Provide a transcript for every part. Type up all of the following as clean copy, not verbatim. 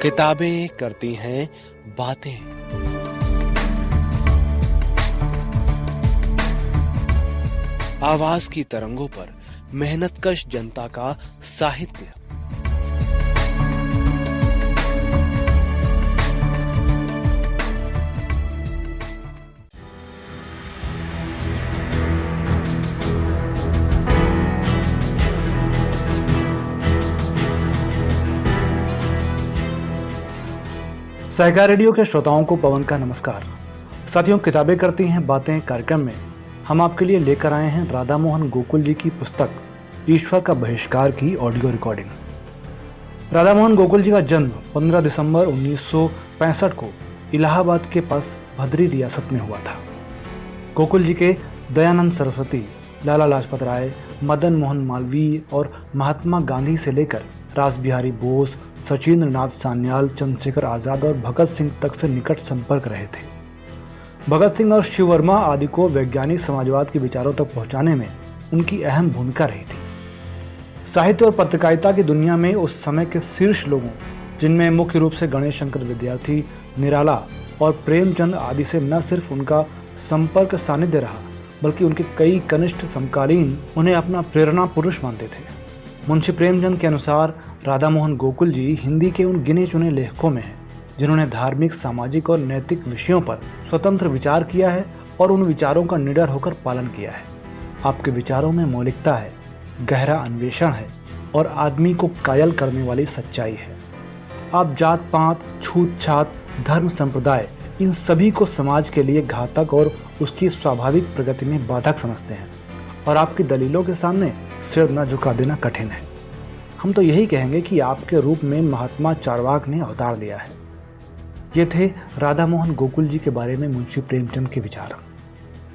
किताबें करती हैं बातें। आवाज की तरंगों पर मेहनतकश जनता का साहित्य। सहकार रेडियो के श्रोताओं को पवन का नमस्कार। साथियों, किताबें करती हैं बातें कार्यक्रम में हम आपके लिए लेकर आए हैं राधा मोहन गोकुल जी की पुस्तक ईश्वर का बहिष्कार की ऑडियो रिकॉर्डिंग। राधा मोहन गोकुल जी का जन्म 15 दिसंबर 1965 को इलाहाबाद के पास भद्री रियासत में हुआ था। गोकुल जी के दयानंद सरस्वती, लाला लाजपत राय, मदन मोहन मालवीय और महात्मा गांधी से लेकर रास बिहारी बोस, सचिंद्र नाथ सान्याल, चंद्रशेखर आजाद और भगत सिंह तक से निकट संपर्क रहे थे। भगत सिंह और शिव वर्मा आदि को वैज्ञानिक समाजवाद के विचारों तक पहुंचाने में उनकी अहम भूमिका रही थी। साहित्य और पत्रकारिता की दुनिया में उस समय के शीर्ष लोगों, जिनमें मुख्य रूप से गणेश शंकर विद्यार्थी, निराला और प्रेमचंद आदि से न सिर्फ उनका संपर्क सानिध्य रहा, बल्कि उनके कई कनिष्ठ समकालीन उन्हें अपना प्रेरणा पुरुष मानते थे। मुंशी प्रेमचंद के अनुसार राधा मोहन गोकुल जी हिंदी के उन गिने चुने लेखकों में हैं जिन्होंने धार्मिक, सामाजिक और नैतिक विषयों पर स्वतंत्र विचार किया है और उन विचारों का निडर होकर पालन किया है। आपके विचारों में मौलिकता है, गहरा अन्वेषण है और आदमी को कायल करने वाली सच्चाई है। आप जात पात, छूत छात, धर्म, संप्रदाय, इन सभी को समाज के लिए घातक और उसकी स्वाभाविक प्रगति में बाधक समझते हैं और आपकी दलीलों के सामने सिर न झुका देना कठिन है। हम तो यही कहेंगे कि आपके रूप में महात्मा चारवाक ने अवतार लिया है। ये थे राधा मोहन गोकुल जी के बारे में मुंशी प्रेमचंद के विचार।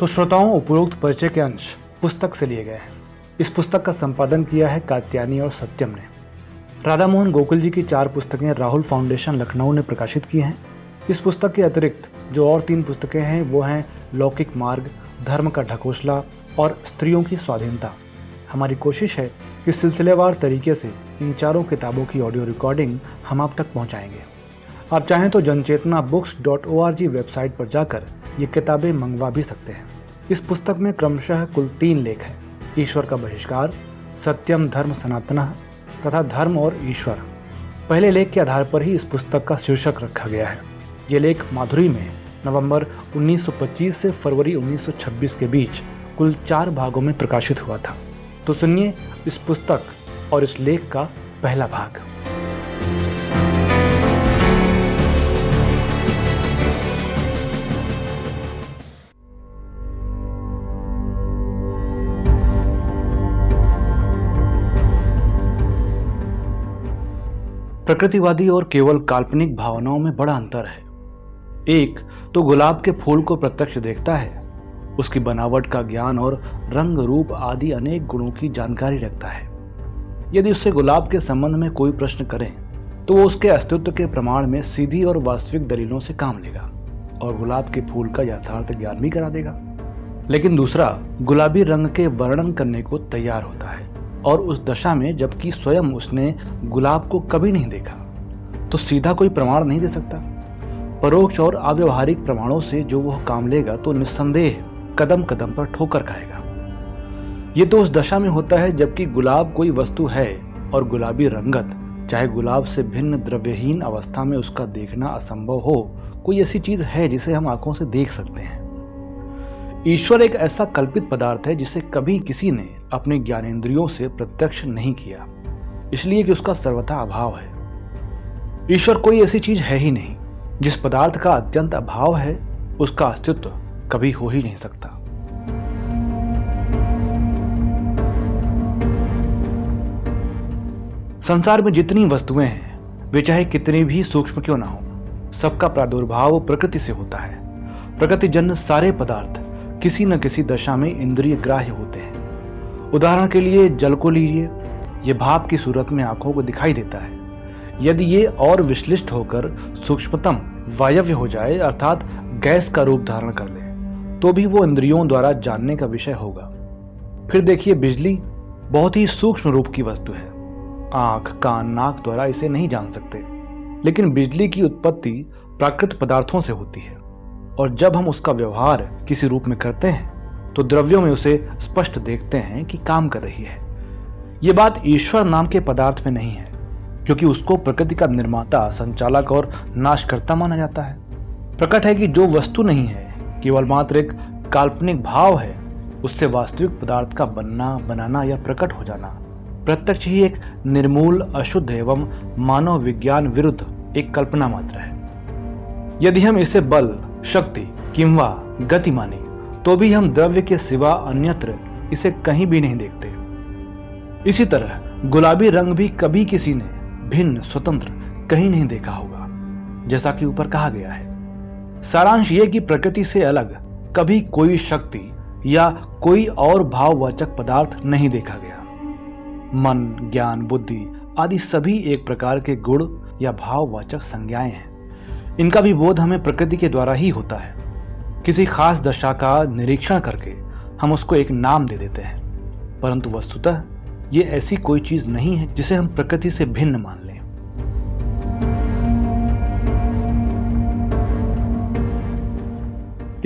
तो श्रोताओं, उपरोक्त परिचय के अंश पुस्तक से लिए गए हैं। इस पुस्तक का संपादन किया है कात्यायनी और सत्यम ने। राधा मोहन गोकुल जी की 4 पुस्तकें राहुल फाउंडेशन लखनऊ ने प्रकाशित की हैं। इस पुस्तक के अतिरिक्त जो और 3 पुस्तकें हैं वो हैं लौकिक मार्ग, धर्म का ढकोसला और स्त्रियों की स्वाधीनता। हमारी कोशिश है कि सिलसिलेवार तरीके से इन 4 किताबों की ऑडियो रिकॉर्डिंग हम आप तक पहुंचाएंगे। आप चाहें तो janchetnabooks.org वेबसाइट पर जाकर ये किताबें मंगवा भी सकते हैं। इस पुस्तक में क्रमशः कुल 3 लेख हैं: ईश्वर का बहिष्कार, सत्यम धर्म सनातनः तथा धर्म और ईश्वर। पहले लेख के आधार पर ही इस पुस्तक का शीर्षक रखा गया है। ये लेख माधुरी में नवंबर 1925 से फरवरी 1926 के बीच कुल 4 भागों में प्रकाशित हुआ था। तो सुनिए इस पुस्तक और इस लेख का पहला भाग। प्रकृतिवादी और केवल काल्पनिक भावनाओं में बड़ा अंतर है। एक तो गुलाब के फूल को प्रत्यक्ष देखता है, उसकी बनावट का ज्ञान और रंग रूप आदि अनेक गुणों की जानकारी रखता है। यदि उससे गुलाब के संबंध में कोई प्रश्न करें तो वो उसके अस्तित्व के प्रमाण में सीधी और वास्तविक दलीलों से काम लेगा और गुलाब के फूल का यथार्थ ज्ञान भी करा देगा। लेकिन दूसरा गुलाबी रंग के वर्णन करने को तैयार होता है और उस दशा में जबकि स्वयं उसने गुलाब को कभी नहीं देखा तो सीधा कोई प्रमाण नहीं दे सकता। परोक्ष और अव्यवहारिक प्रमाणों से जो वह काम लेगा तो निस्संदेह कदम कदम पर ठोकर खाएगा। ये तो उस दशा में होता है जबकि गुलाब कोई वस्तु है और गुलाबी रंगत, चाहे गुलाब से भिन्न द्रव्यहीन अवस्था में उसका देखना असंभव हो, कोई ऐसी चीज है जिसे हम आंखों से देख सकते हैं। ईश्वर एक ऐसा कल्पित पदार्थ है जिसे कभी किसी ने अपने ज्ञानेंद्रियों से प्रत्यक्ष नहीं किया, इसलिए कि उसका सर्वथा अभाव है। ईश्वर कोई ऐसी चीज है ही नहीं। जिस पदार्थ का अत्यंत अभाव है उसका अस्तित्व कभी हो ही नहीं सकता। संसार में जितनी वस्तुएं हैं वे चाहे कितनी भी सूक्ष्म क्यों ना हो, सबका प्रादुर्भाव प्रकृति से होता है। प्रकृतिजन्य सारे पदार्थ किसी न किसी दशा में इंद्रिय ग्राह्य होते हैं। उदाहरण के लिए जल को लीजिए, ये भाप की सूरत में आंखों को दिखाई देता है। यदि ये और विश्लिष्ट होकर सूक्ष्मतम वायव्य हो जाए अर्थात गैस का रूप धारण कर ले तो भी वो इंद्रियों द्वारा जानने का विषय होगा। फिर देखिए बिजली बहुत ही सूक्ष्म रूप की वस्तु है। आंख, कान, नाक द्वारा इसे नहीं जान सकते। लेकिन बिजली की उत्पत्ति प्राकृतिक पदार्थों से होती है और जब हम उसका व्यवहार किसी रूप में करते हैं तो द्रव्यों में उसे स्पष्ट देखते हैं कि काम कर रही है। ये बात ईश्वर नाम के पदार्थ में नहीं है, क्योंकि उसको प्रकृति का निर्माता, संचालक और नाशकर्ता माना जाता है। प्रकट है कि जो वस्तु नहीं है, केवल मात्र एक काल्पनिक भाव है, उससे वास्तविक पदार्थ का बनना, बनाना या प्रकट हो जाना प्रत्यक्ष ही एक निर्मूल, अशुद्ध एवं मानव विज्ञान विरुद्ध एक कल्पना मात्र है। यदि हम इसे बल, शक्ति किंवा गति माने तो भी हम द्रव्य के सिवा अन्यत्र इसे कहीं भी नहीं देखते। इसी तरह गुलाबी रंग भी कभी किसी ने भिन्न, स्वतंत्र कहीं नहीं देखा होगा, जैसा कि ऊपर कहा गया है। सारांश ये कि प्रकृति से अलग कभी कोई शक्ति या कोई और भाववाचक पदार्थ नहीं देखा गया। मन, ज्ञान, बुद्धि आदि सभी एक प्रकार के गुण या भाववाचक संज्ञाएं हैं। इनका भी बोध हमें प्रकृति के द्वारा ही होता है। किसी खास दशा का निरीक्षण करके हम उसको एक नाम दे देते हैं, परंतु वस्तुतः ये ऐसी कोई चीज नहीं है जिसे हम प्रकृति से भिन्न मान लें।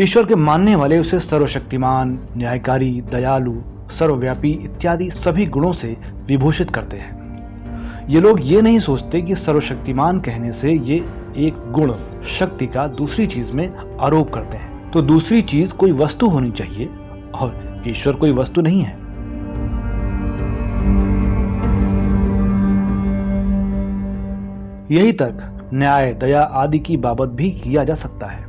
ईश्वर के मानने वाले उसे सर्वशक्तिमान, न्यायकारी, दयालु, सर्वव्यापी इत्यादि सभी गुणों से विभूषित करते हैं। ये लोग ये नहीं सोचते कि सर्वशक्तिमान कहने से ये एक गुण, शक्ति का दूसरी चीज में आरोप करते हैं, तो दूसरी चीज कोई वस्तु होनी चाहिए और ईश्वर कोई वस्तु नहीं है। यही तर्क न्याय, दया आदि की बाबत भी किया जा सकता है।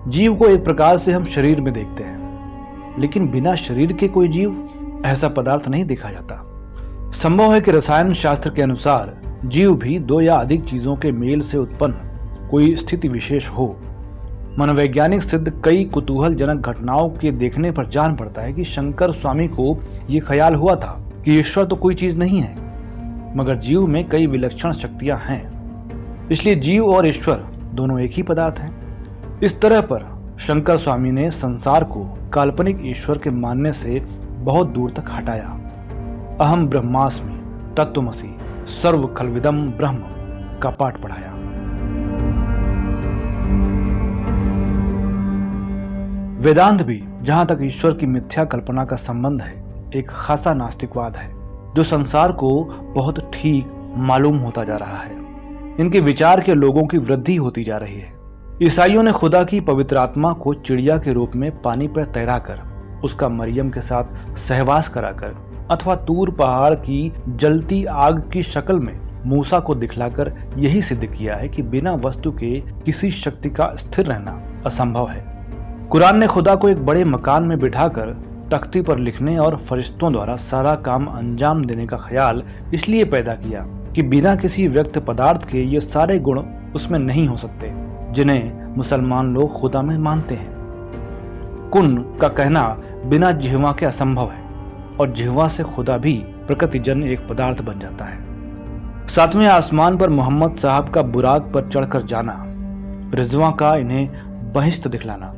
जीव को एक प्रकार से हम शरीर में देखते हैं, लेकिन बिना शरीर के कोई जीव ऐसा पदार्थ नहीं देखा जाता। संभव है कि रसायन शास्त्र के अनुसार जीव भी दो या अधिक चीजों के मेल से उत्पन्न कोई स्थिति विशेष हो। मनोवैज्ञानिक सिद्ध कई कुतूहलजनक घटनाओं के देखने पर जान पड़ता है कि शंकर स्वामी को यह ख्याल हुआ था कि ईश्वर तो कोई चीज नहीं है, मगर जीव में कई विलक्षण शक्तियां हैं, इसलिए जीव और ईश्वर दोनों एक ही पदार्थ हैं। इस तरह पर शंकर स्वामी ने संसार को काल्पनिक ईश्वर के मानने से बहुत दूर तक हटाया। अहम ब्रह्मास्मि तत्त्वमसि सर्व खल्विदम ब्रह्म का पाठ पढ़ाया। वेदांत भी, जहां तक ईश्वर की मिथ्या कल्पना का संबंध है, एक खासा नास्तिकवाद है जो संसार को बहुत ठीक मालूम होता जा रहा है। इनके विचार के लोगों की वृद्धि होती जा रही है। ईसाइयों ने खुदा की पवित्र आत्मा को चिड़िया के रूप में पानी पर तैराकर, उसका मरियम के साथ सहवास कराकर अथवा तूर पहाड़ की जलती आग की शक्ल में मूसा को दिखलाकर यही सिद्ध किया है कि बिना वस्तु के किसी शक्ति का स्थिर रहना असंभव है। कुरान ने खुदा को एक बड़े मकान में बिठाकर तख्ती पर लिखने और फरिश्तों द्वारा सारा काम अंजाम देने का ख्याल इसलिए पैदा किया कि बिना किसी व्यक्त पदार्थ के ये सारे गुण उसमें नहीं हो सकते जिन्हें मुसलमान लोग खुदा में मानते हैं। कुन का कहना बिना जिह्वा के असंभव है और जिह्वा से खुदा भी प्रकृतिजन एक पदार्थ बन जाता है। सातवें आसमान पर मोहम्मद साहब का बुराक पर चढ़कर जाना, रिजवा का इन्हें बहिश्त दिखलाना,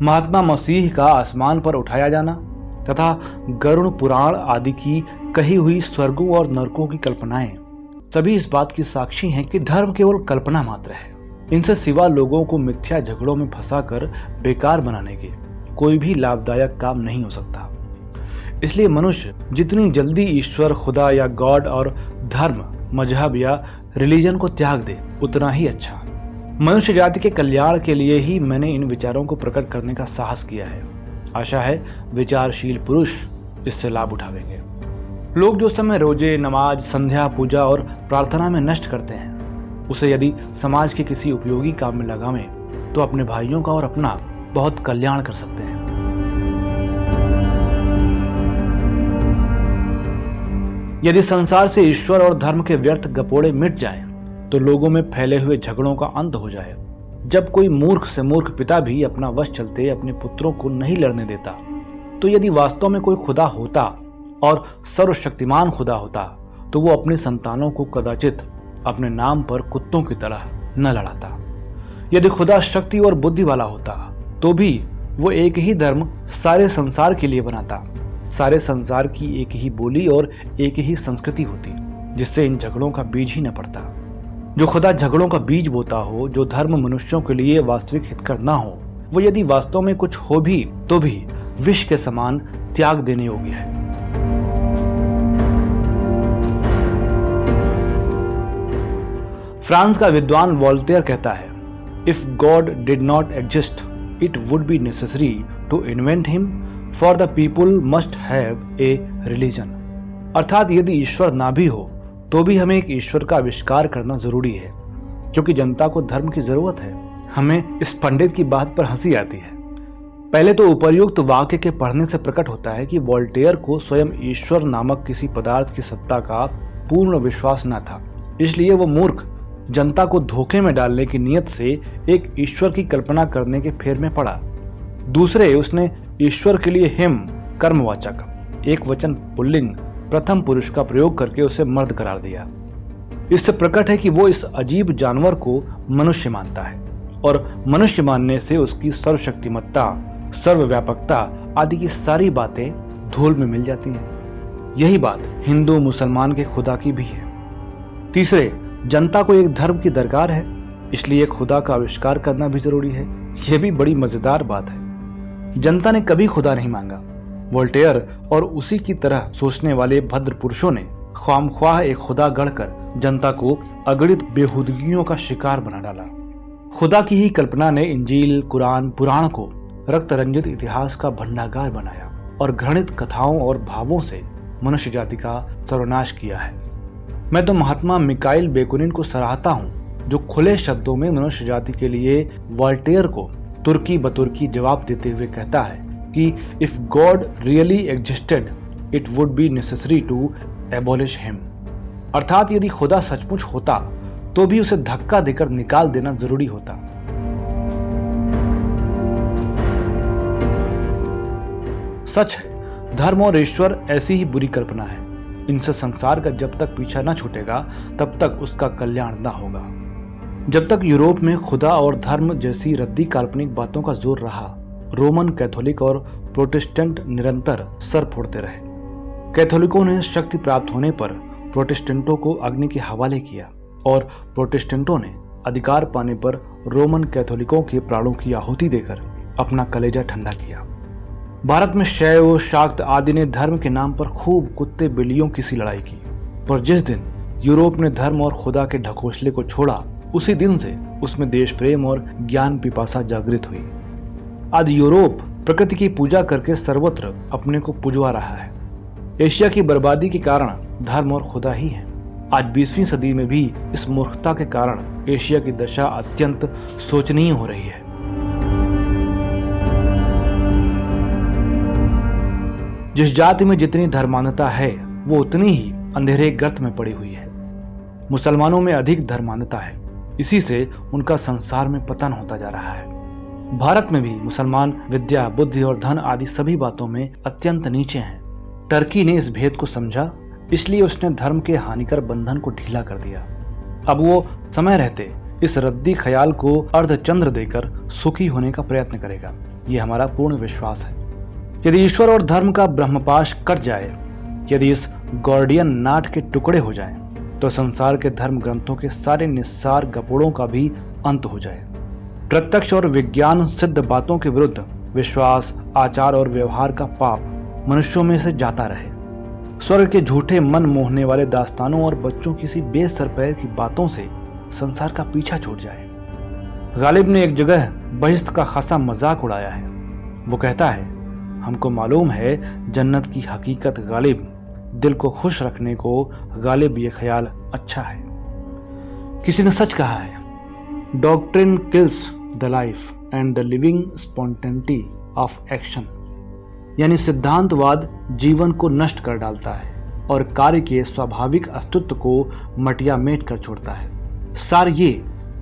महात्मा मसीह का आसमान पर उठाया जाना तथा गरुड़ पुराण आदि की कही हुई स्वर्गों और नरकों की कल्पनाएं सभी इस बात की साक्षी हैं कि धर्म केवल कल्पना मात्र है। इनसे सिवा लोगों को मिथ्या झगड़ों में फंसाकर बेकार बनाने के कोई भी लाभदायक काम नहीं हो सकता। इसलिए मनुष्य जितनी जल्दी ईश्वर, खुदा या गॉड और धर्म, मजहब या रिलीजन को त्याग दे उतना ही अच्छा। मनुष्य जाति के कल्याण के लिए ही मैंने इन विचारों को प्रकट करने का साहस किया है। आशा है विचारशील पुरुष इससे लाभ उठावेंगे। लोग जो समय रोजे, नमाज, संध्या, पूजा और प्रार्थना में नष्ट करते हैं, उसे यदि समाज के किसी उपयोगी काम में लगावें तो अपने भाइयों का और अपना बहुत कल्याण कर सकते हैं। यदि संसार से ईश्वर और धर्म के व्यर्थ गपोड़े मिट जाएं, तो लोगों में फैले हुए झगड़ों का अंत हो जाए। जब कोई मूर्ख से मूर्ख पिता भी अपना वश चलते अपने पुत्रों को नहीं लड़ने देता, तो यदि वास्तव में कोई खुदा होता और सर्वशक्तिमान खुदा होता, तो वो अपनी संतानों को कदाचित अपने नाम पर कुत्तों की तरह न लड़ाता। यदि खुदा शक्ति और बुद्धि वाला होता, तो भी वो एक ही धर्म सारे संसार के लिए बनाता। सारे संसार की एक ही बोली और एक ही संस्कृति होती, जिससे इन झगड़ों का बीज ही न पड़ता। जो खुदा झगड़ों का बीज बोता हो, जो धर्म मनुष्यों के लिए वास्तविक हितकर ना हो, वो यदि वास्तव में कुछ हो भी तो भी विष के समान त्याग देने योग्य है। फ्रांस का विद्वान वोल्टेयर कहता है, if God did not exist it would be necessary to invent him, for the people must have a religion. अर्थात यदि ईश्वर ना भी हो तो भी हमें एक ईश्वर का आविष्कार करना जरूरी है, क्योंकि जनता को धर्म की जरूरत है। हमें इस पंडित की बात पर हंसी आती है। पहले तो उपर्युक्त वाक्य के पढ़ने से प्रकट होता है कि वोल्टेयर को स्वयं ईश्वर नामक किसी पदार्थ की सत्ता का पूर्ण विश्वास न था, इसलिए वो मूर्ख जनता को धोखे में डालने की नीयत से एक ईश्वर की कल्पना करने के फेर में पड़ा। दूसरे, उसने ईश्वर के लिए हिम कर्मवाचक एक वचन पुल्लिंग प्रथम पुरुष का प्रयोग करके उसे मर्द करार दिया। इससे प्रकट है कि वो इस अजीब जानवर को मनुष्य मानता है और मनुष्य मानने से उसकी सर्वशक्तिमत्ता, सर्वव्यापकता आदि की सारी बातें धूल में मिल जाती हैं। यही बात हिंदू मुसलमान के खुदा की भी है। तीसरे, जनता को एक धर्म की दरकार है, इसलिए खुदा का आविष्कार करना भी जरूरी है। यह भी बड़ी मजेदार बात है। जनता ने कभी खुदा नहीं मांगा। वोल्टेयर और उसी की तरह सोचने वाले भद्र पुरुषों ने ख्वामख्वाह एक खुदा गढ़कर जनता को अगणित बेहुदगियों का शिकार बना डाला। खुदा की ही कल्पना ने इंजील, कुरान, पुराण को रक्त रंजित इतिहास का भंडागार बनाया और घृणित कथाओं और भावों से मनुष्य जाति का सर्वनाश किया है। मैं तो महात्मा मिकाइल बेकुनिन को सराहता हूँ, जो खुले शब्दों में मनुष्य जाति के लिए वोल्टेयर को तुर्की बतुर्की जवाब देते हुए कहता है कि if God really existed it would be necessary to abolish him. अर्थात यदि खुदा सचमुच होता तो भी उसे धक्का देकर निकाल देना जरूरी होता। सच है, धर्म और ईश्वर ऐसी ही बुरी कल्पना है। इनसे संसार का जब तक पीछा न छूटेगा तब तक उसका कल्याण न होगा। जब तक यूरोप में खुदा और धर्म जैसी रद्दी काल्पनिक बातों का जोर रहा, रोमन कैथोलिक और प्रोटेस्टेंट निरंतर सर फोड़ते रहे। कैथोलिकों ने शक्ति प्राप्त होने पर प्रोटेस्टेंटों को अग्नि के हवाले किया और प्रोटेस्टेंटों ने अधिकार पाने पर रोमन कैथोलिकों के प्राणों की आहुति देकर अपना कलेजा ठंडा किया। भारत में शैव, शाक्त आदि ने धर्म के नाम पर खूब कुत्ते बिल्लियों की सी लड़ाई की, पर जिस दिन यूरोप ने धर्म और खुदा के ढकोसले को छोड़ा, उसी दिन से उसमें देश प्रेम और ज्ञान पिपासा जागृत हुई। आज यूरोप प्रकृति की पूजा करके सर्वत्र अपने को पुजवा रहा है। एशिया की बर्बादी के कारण धर्म और खुदा ही है। आज 20वीं सदी में भी इस मूर्खता के कारण एशिया की दशा अत्यंत शोचनीय हो रही है। जिस जाति में जितनी धर्मान्धता है वो उतनी ही अंधेरे गर्त में पड़ी हुई है। मुसलमानों में अधिक धर्मान्धता है, इसी से उनका संसार में पतन होता जा रहा है। भारत में भी मुसलमान विद्या, बुद्धि और धन आदि सभी बातों में अत्यंत नीचे हैं। टर्की ने इस भेद को समझा, इसलिए उसने धर्म के हानिकर बंधन को ढीला कर दिया। अब वो समय रहते इस रद्दी ख्याल को अर्धचंद्र देकर सुखी होने का प्रयत्न करेगा। ये हमारा पूर्ण विश्वास है। यदि ईश्वर और धर्म का ब्रह्मपाश कट जाए, यदि इस गॉर्डियन नाट के टुकड़े हो जाएं, तो संसार के धर्म ग्रंथों के सारे निस्सार गपोड़ों का भी अंत हो जाए। प्रत्यक्ष और विज्ञान सिद्ध बातों के विरुद्ध विश्वास, आचार और व्यवहार का पाप मनुष्यों में से जाता रहे। स्वर्ग के झूठे मन मोहने वाले दास्तानों और बच्चों की सी बेसरपैर की बातों से संसार का पीछा छूट जाए। गालिब ने एक जगह बहिश्त का खासा मजाक उड़ाया है। वो कहता है, हमको मालूम है जन्नत की हकीकत गालिब, दिल को खुश रखने को गालिब ये ख्याल अच्छा है। किसी ने सच कहा है, doctrine kills the life and the living spontaneity of action, यानी सिद्धांतवाद जीवन को नष्ट कर डालता है और कार्य के स्वाभाविक अस्तित्व को मटियामेट कर छोड़ता है। सार ये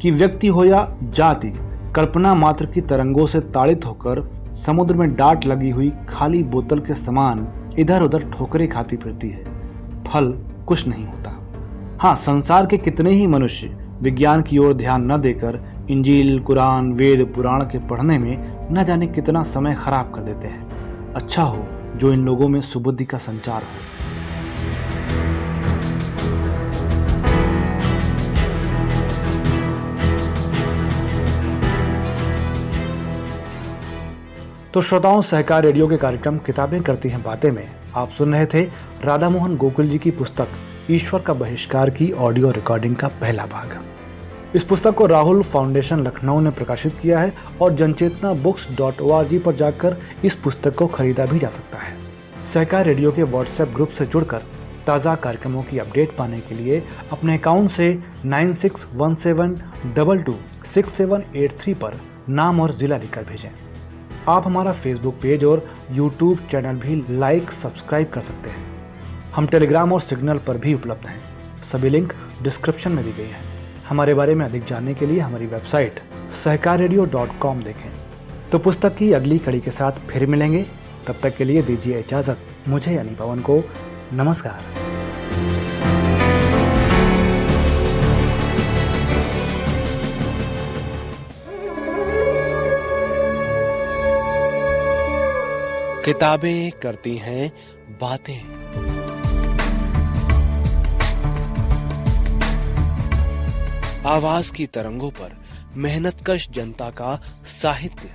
कि व्यक्ति हो या जाति कल्पना मात्र की तरंगों से ताड़ित होकर समुद्र में डाट लगी हुई खाली बोतल के समान इधर उधर ठोकरें खाती फिरती है, फल कुछ नहीं होता। हाँ, संसार के कितने ही मनुष्य विज्ञान की ओर ध्यान न देकर इंजील, कुरान, वेद, पुराण के पढ़ने में न जाने कितना समय खराब कर देते हैं। अच्छा हो जो इन लोगों में सुबुद्धि का संचार हो। तो श्रोताओं, सहकार रेडियो के कार्यक्रम किताबें करती हैं बातें में आप सुन रहे थे राधा मोहन गोकुल जी की पुस्तक ईश्वर का बहिष्कार की ऑडियो रिकॉर्डिंग का पहला भाग। इस पुस्तक को राहुल फाउंडेशन लखनऊ ने प्रकाशित किया है और जनचेतना-books.org पर जाकर इस पुस्तक को खरीदा भी जा सकता है। सहकार रेडियो के व्हाट्सएप ग्रुप से जुड़कर ताज़ा कार्यक्रमों की अपडेट पाने के लिए अपने अकाउंट से 9617226783 पर नाम और जिला लिखकर भेजें। आप हमारा फेसबुक पेज और यूट्यूब चैनल भी लाइक सब्सक्राइब कर सकते हैं। हम टेलीग्राम और सिग्नल पर भी उपलब्ध हैं। सभी लिंक डिस्क्रिप्शन में दी गई है। हमारे बारे में अधिक जानने के लिए हमारी वेबसाइट सहकाररेडियो.com देखें। तो पुस्तक की अगली कड़ी के साथ फिर मिलेंगे। तब तक के लिए दीजिए इजाजत मुझे यानी पवन को। नमस्कार। किताबें करती हैं बातें। आवाज की तरंगों पर मेहनतकश जनता का साहित्य।